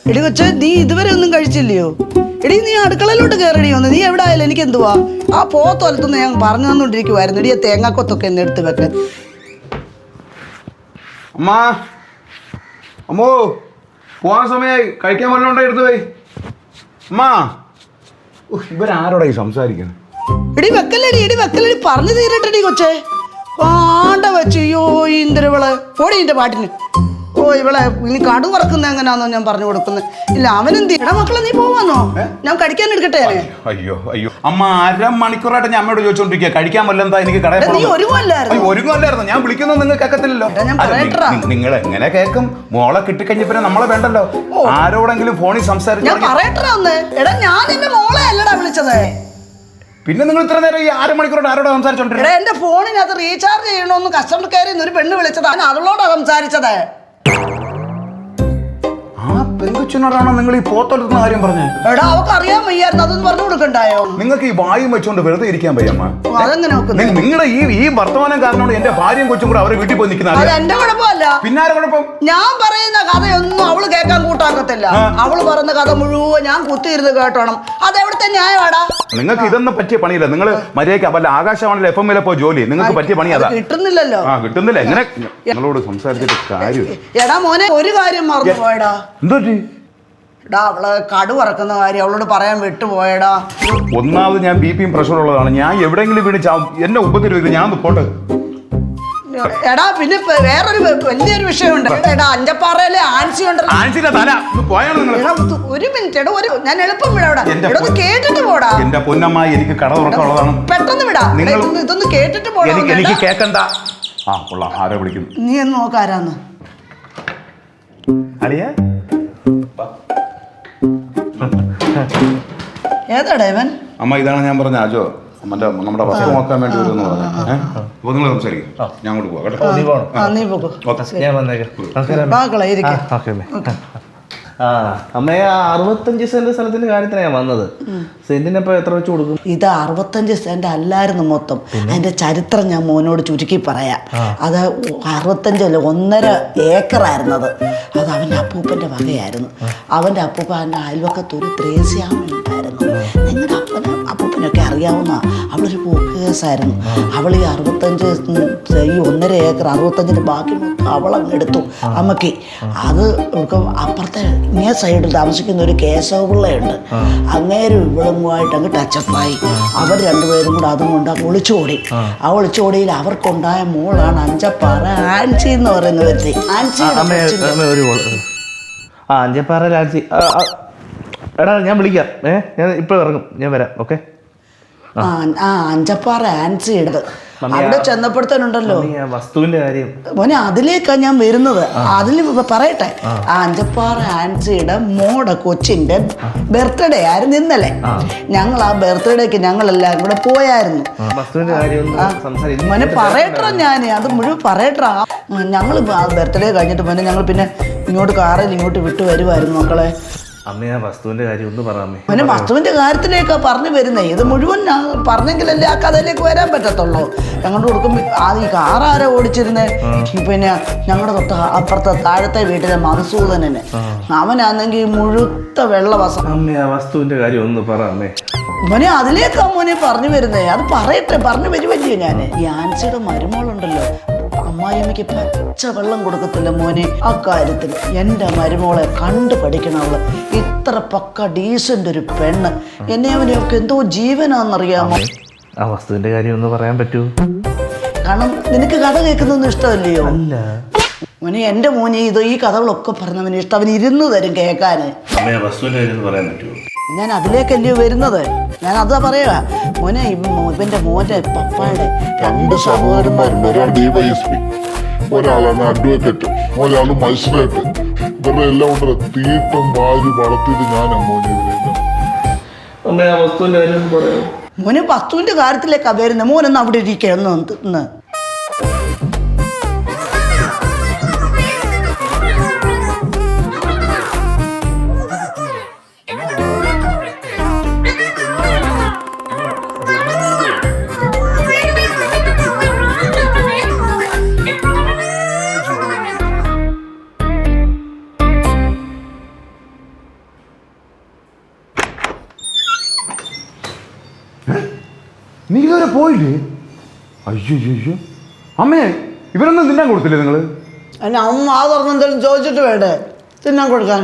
എടി കൊച്ചേ, നീ ഇതുവരെ ഒന്നും കഴിച്ചില്ലയോ? എടി നീ അടുക്കളയിലോട്ട് കയറടി ഒന്ന്. നീ എവിടെ ആയാലും എനിക്ക് എന്തുവാ? ആ പോത്തൊലത്തുനിന്ന് ഞാൻ പറഞ്ഞു തന്നോണ്ടിരിക്കുവായിരുന്നു. എടിയെ തേങ്ങാക്കൊത്തൊക്കെ എന്ന് എടുത്ത് വെക്കാൻ. അമ്മാ, അമ്മോ, പോവാൻ സമയമായി. കഴിക്കാൻ വല്ലതും ഉണ്ടോ? എടുത്തു പോയി. അമ്മാ, ഇവരാരോടായി സംസാരിക്കുന്നത്? എടി വെക്കല്ലടി, എടി വെക്കല്ലടി, പറഞ്ഞു തീരട്ടെടി കൊച്ചേ. ആണ്ട വെച്ച് അയ്യോ ഇന്ദ്രവള് പോടി എന്റെ പാട്ടിന്. ഓ ഇവളെ ഇനി കടു വറക്കുന്ന എങ്ങനെയാണോ ഞാൻ പറഞ്ഞു കൊടുക്കുന്നത്. ഇല്ല അവനെന്ത് എടാ മക്കളെ നീ പോവാന്നോ? ഞാൻ കഴിക്കാൻ എടുക്കട്ടെ. അയ്യോ അയ്യോ അമ്മ, അരമണിക്കൂറായിട്ട് ഞാൻ അമ്മയോട് ചോദിച്ചോണ്ടിരിക്കുക കഴിക്കാൻ വല്ലെന്താ. എനിക്ക് കടയിൽ നീ ഒരുങ്ങല്ലായിരുന്നു. ഞാൻ വിളിക്കുന്നത് നിങ്ങൾ കേൾക്കത്തില്ലല്ലോ. നിങ്ങൾ എങ്ങനെ കേൾക്കും? മോളെ കിട്ടിക്കഴിഞ്ഞപ്പോ നമ്മളെ വേണ്ടല്ലോ. ആരോടെങ്കിലും ഫോണിൽ സംസാരിച്ചു ഞാൻ പറയട്ടാ ഒന്ന്. എടാ ഞാൻ എന്റെ മോളെ അല്ലടാ വിളിച്ചത്. പിന്നെ നിങ്ങൾ ഇത്ര നേരം ഈ 6 മണിക്കൂറോട് ആരോടാ സംസാരിച്ചോണ്ടിരുന്നത്? എന്റെ ഫോണിനകത്ത് റീചാർജ് ചെയ്യണമെന്ന് കസ്റ്റമർ കെയറിൽ ഒരു പെണ്ണ് വിളിച്ചതാണ്. അവളോടാ സംസാരിച്ചത്. ആ പെങ്കുച്ചിനോടാണോ നിങ്ങൾ ഈ പോത്തൊലത്തുന്ന കാര്യം പറഞ്ഞത്? എടാ അവക്ക് അറിയാൻ വയ്യായിരുന്നു. അതൊന്നും പറഞ്ഞു കൊടുക്കണ്ടായോ? നിങ്ങൾക്ക് ഈ വായും വെച്ചോണ്ട് വെറുതെ ഇരിക്കാൻ വയ്യമ്മ. അതെങ്ങനെ നിങ്ങളുടെ ഈ വർത്തമാനം കാരണമാണ് എന്റെ ഭാര്യയും കൊച്ചും കൂടെ അവരെ വീട്ടിൽ പോയി നിൽക്കുന്നത്. അത് എന്റെ കുഴപ്പമല്ല. പിന്നാരെ കുഴപ്പം? ഞാൻ പറയുന്ന കഥയൊന്നും അവള് കേൾക്കാൻ കൂട്ടാക്കത്തില്ല. അവള് പറയുന്ന കഥ മുഴുവൻ ഞാൻ കുത്തിയിരുന്ന് കേട്ടോണം. അതെവിടുത്തെ ന്യായമാടാ? നിങ്ങൾക്ക് ഇതൊന്നും പറ്റിയ പണിയില്ല. നിങ്ങൾ മര്യാദയ്ക്ക് വല്ല ആകാശവാണിയിൽ FM പോയി ജോലി. നിങ്ങൾക്ക് പറ്റിയ പണി അതാ. കിട്ടുന്നില്ലല്ലോ. കിട്ടുന്നില്ല. എങ്ങനെ നിങ്ങളോട് സംസാരിച്ചിട്ട് കാര്യം? എടാ മോനെ ഒരു കാര്യം മറന്നു പോയടാ. എന്തോ എടാ അവള് കടു വറക്കുന്ന കാര്യം അവളോട് പറയാൻ വിട്ടുപോയടാ. ഒന്നാമത് ഞാൻ BP പ്രഷർ ഉള്ളതാണ്. ഞാൻ എവിടെയെങ്കിലും വീണ് എന്നെ ഉപദ്രവിക്കുന്നത്. ഞാൻ പോട്ടെ. എടാ പിന്നെ വേറൊരു വലിയൊരു വിഷയമുണ്ട്. എടാ അഞ്ചപ്പാറയിലെ ആൻസി ഉണ്ടല്ലോ. ഒരു മിനിറ്റ് എടാ, ഞാൻ എളുപ്പം വിടാ. കേട്ടിട്ട് പോടാ. എന്റെ പൊന്നമ്മായി, എനിക്ക് കട തുറക്കാനുള്ളതാണ്. പെട്ടെന്ന് വിടാ. ഇതൊന്ന് കേട്ടിട്ട് പോടാ. എനിക്ക് കേക്കണ്ട. ആരോ വിളിക്കുന്നു. നീ എന്ന് നോക്കാരാന്ന്. ഏതാടാ ഇവൻ? അമ്മ ഇതാണ് ഞാൻ പറഞ്ഞ അജോ. നമ്മുടെ വസ്തു നോക്കാൻ വേണ്ടി വരുമെന്ന് പറഞ്ഞു. നിങ്ങൾ സംസാരിക്കും. ഞാൻ അങ്ങോട്ട് പോവാം കേട്ടോ. നീ പോകോ. അമ്മയെ 65 സെന്റ് സ്ഥലത്തിന്റെ കാര്യത്തിനാണ് ഞാൻ വന്നത്. സെന്റിനപ്പോ എത്ര വെച്ച് കൊടുക്കും? ഇത് 65 സെന്റ് അല്ലായിരുന്നു മൊത്തം. അതിന്റെ ചരിത്രം ഞാൻ മോനോട് ചുരുക്കി പറയാം. അത് 65 അല്ല 1.5 ഏക്കറായിരുന്നത്. അത് അവൻ്റെ അപ്പൂപ്പൻ്റെ വകയായിരുന്നു. അവൻ്റെ അപ്പൂപ്പ എൻ്റെ അയൽവക്കത്തൊരു ത്രേസ്യാമനുണ്ടായിരുന്നു. നിങ്ങളുടെ അപ്പൂപ്പനൊക്കെ അറിയാവുന്ന അവളൊരു പോക്കേസായിരുന്നു. അവൾ ഈ 65 ഈ 1.5 ഏക്കർ 65 ബാക്കി മൊത്തം അവളങ്ങെടുത്തു അമ്മക്ക്. അത് അപ്പുറത്തെ ഇങ്ങേ സൈഡിൽ താമസിക്കുന്ന ഒരു കേശവപിള്ളയുണ്ട്. അങ്ങേരും ഇവളുമായിട്ട് അങ്ങ് ടച്ചപ്പായി. അവർ രണ്ടുപേരും കൂടെ അതും കൊണ്ട് ഒളിച്ചോടി. ആ ഒളിച്ചോടിയിൽ അവർക്കുണ്ടായ മോളാണ് അഞ്ചപ്പാറ ആൻസി എന്ന് പറയുന്ന വ്യക്തി. അഞ്ചപ്പാറ ആൻസി. എടാ ഞാൻ വിളിക്കാം. ഞാൻ ഇപ്പോൾ ഇറങ്ങും. ഞാൻ വരാം. ഓക്കെ. അഞ്ചപ്പാറ ആൻസിയുടെ അവിടെ ചെന്നപ്പെടുത്താനുണ്ടല്ലോ വസ്തുവിന്റെ കാര്യം. മോനെ അതിലേക്കാണ് ഞാൻ വരുന്നത്. അതിൽ പറയട്ടെ. അഞ്ചപ്പാറ ആൻസിയുടെ മോടെ കൊച്ചിന്റെ ബർത്ത്ഡേ ആയിരുന്നു ഇന്നലെ. ഞങ്ങൾ ആ ബർത്ത്ഡേക്ക് ഞങ്ങളെല്ലാവരും കൂടെ പോയായിരുന്നു. മോനെ പറയട്ടെ, ഞാൻ അത് മുഴുവൻ പറയട്ടെ. ഞങ്ങൾ ബർത്ത്ഡേ കഴിഞ്ഞിട്ട് മോനെ ഞങ്ങൾ പിന്നെ ഇങ്ങോട്ട് കാറിൽ ഇങ്ങോട്ട് വിട്ടു വരുമായിരുന്നു മക്കളെ. അമ്മ ആ വസ്തുവിന്റെ കാര്യം ഒന്ന് പറയാമേ. മോനെ വസ്തുവിന്റെ കാര്യത്തിലേക്കാ പറഞ്ഞു വരുന്നേ. ഇത് മുഴുവൻ പറഞ്ഞെങ്കിലല്ലേ ആ കഥയിലേക്ക് വരാൻ പറ്റത്തുള്ളൂ. ഞങ്ങളുടെ കൊടുക്കും ഈ കാറാരോ ഓടിച്ചിരുന്നേ. പിന്നെ ഞങ്ങളുടെ അപ്പുറത്തെ താഴത്തെ വീട്ടിലെ മധുസൂദനന് അവനാണെങ്കിൽ മുഴുത്ത വെള്ള വസ്തുവിന്റെ കാര്യം ഒന്ന് പറയാമേ. മോനെ അതിലേക്കാ മോനെ പറഞ്ഞു വരുന്നേ. അത് പറയട്ടെ, പറഞ്ഞു വരുമല്ലോ ഞാൻ. ഈ ആൻസിയുടെ മരുമോളുണ്ടല്ലോ, അമ്മായിയമ്മയ്ക്ക് പച്ച വെള്ളം കൊടുക്കത്തില്ല മോനെ. ആ കാര്യത്തിൽ എൻ്റെ മരുമോളെ കണ്ടു പഠിക്കണം. അവള് ഇത്ര പക്ക ഡീസൻ്റ് ഒരു പെണ്ണ്. എന്നെ അവനെയൊക്കെ എന്തോ ജീവനാണെന്നറിയാമോ. ആ വസ്തുവിന്റെ കാര്യം ഒന്ന് പറയാൻ പറ്റൂ? കാരണം നിനക്ക് കഥ കേൾക്കുന്നൊന്നും ഇഷ്ടമല്ലയോ? അല്ല മോനെ, എൻ്റെ മോനെ ഈ കഥകളൊക്കെ പറഞ്ഞവന് ഇഷ്ടം. അവൻ ഇരുന്ന് തരും കേൾക്കാന്. വസ്തുവിന്റെ കാര്യം ഒന്ന് പറയാൻ പറ്റുമോ? ഞാൻ അതിലേക്കല്ലയോ വരുന്നത്. ഞാൻ അതാ പറയുക മോനെ. ഇവന്റെ മോന്റെ പപ്പായുടെ 2 സഹോദരന്മാരുണ്ട്. ഒരാൾ DYSP, ഒരാളാണ് അഡ്വക്കേറ്റ്, ഒരാൾ മജിസ്ട്രേറ്റ്. ഇവരുടെ എല്ലാം കൊണ്ട് തീട്ടം വാരി വളർത്തിയത് ഞാനാ മോനെ. മോനെ വസ്തുവിന്റെ കാര്യത്തിലേക്കാ വരുന്നത്. മോനൊന്ന് അവിടെ ഇരിക്കണം. നീ ഇതുവരെ പോയില്ലേ? അയ്യോ അയ്യോ അമ്മേ, ഇവരൊന്നും തിന്നാൻ കൊടുത്തില്ലേ നിങ്ങള്? അതിന് അമ്മ ആ തുറന്ന് എന്തെങ്കിലും ചോദിച്ചിട്ട് വേണ്ടേ തിന്നാൻ കൊടുക്കാൻ?